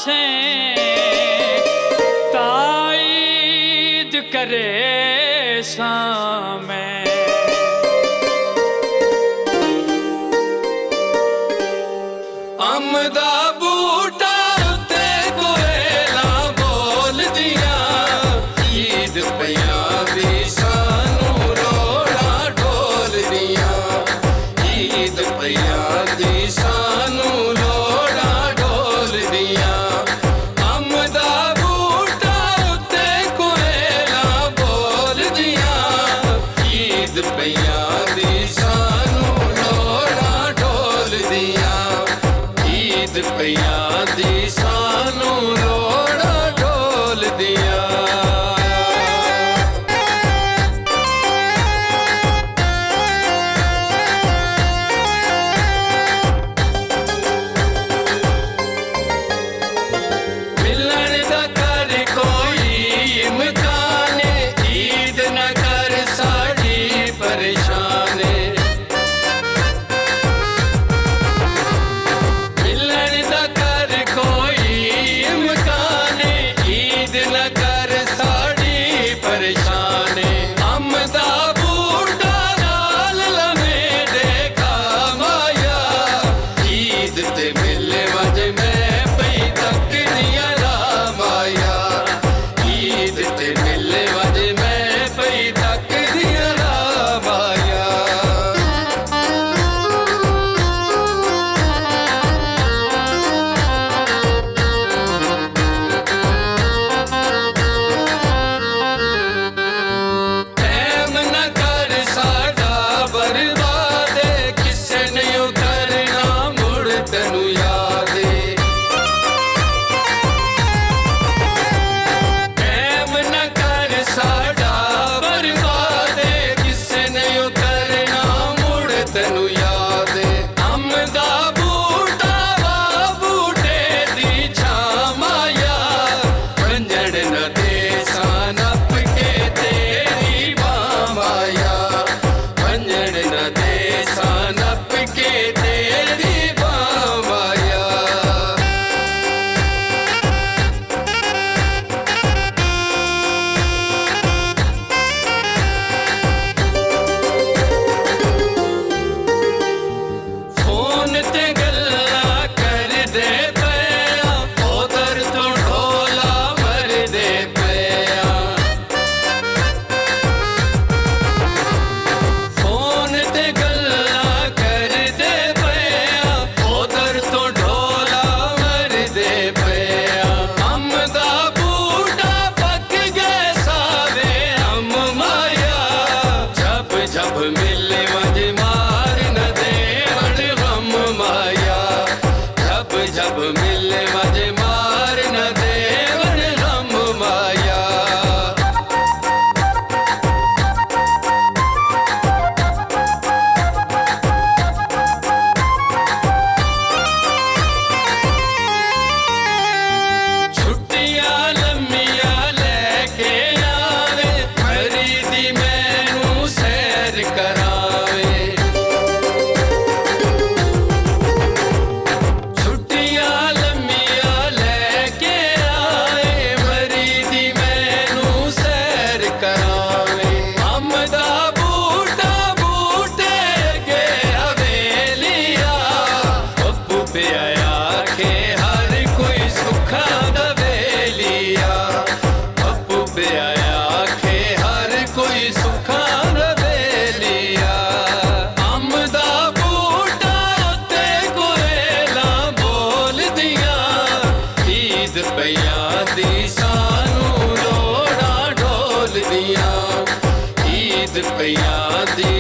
से ताईद करे सामे अमदा बूटा उत्ते कोयला बोल दिया ईद पया भी सानू रोड़ा ढोल दिया ईद पया दी सानू रोड़ा ढोल दिया अमदा बूटा उत्ते कोयला बोल दिया ईद पया दी सानू रोड़ा ढोल दिया ईद पया दी सानू रोड़ा ढोल दिया मिलन दा कर कोई इम्कान ईद न कर साड़ी परेशान मिलन दा कर कोई इम्कान ईद न कर साड़ी परेशान अमदा बूटा नाल लमे देखा माया ईद ते मिले वज मैं पई तक दिया रामाया ईद ते मिले वज मैं पई तक दिया रामाया टैम न कर साडा बर्बाद किसे नहीं करना मुड़ तेनू याद टैम न कर साडा बर्बाद किसे नहीं करना मुड़ तेनू याद अमदा बूटा वा बूटे दी छामाया पंजड़ न दे सानप के तेरी बामाया पंजड़ न दे सानप के तेरी बामाया फोन ते गल्ला कर दे पया उधर तो ढोला मर दे पया फोन ते गल्ला कर दे पया उधर तो ढोला मर दे पया अमदा बूटा पक गए सावे हम माया जब जब मिले वज मार न दे हम माया जब जब मिले वज मार न दे हम माया छुट्टियां लम्मियां लेके आवे खरीदी मैनू सैर करावे छुट्टियां लम्मियां लेके आए मरीदी मैनू सैर करावे अमदा बूटा बूटे के हवेलिया बब्बू पे आया के हर कोई सुखा दवेलिया बब्बू पे आया के हर कोई सुखा दवेलिया अमदा बूटा उत्ते कोयला बोल दिया ईद पया दी सानू रोड़ा ढोल दिया ईद पया दी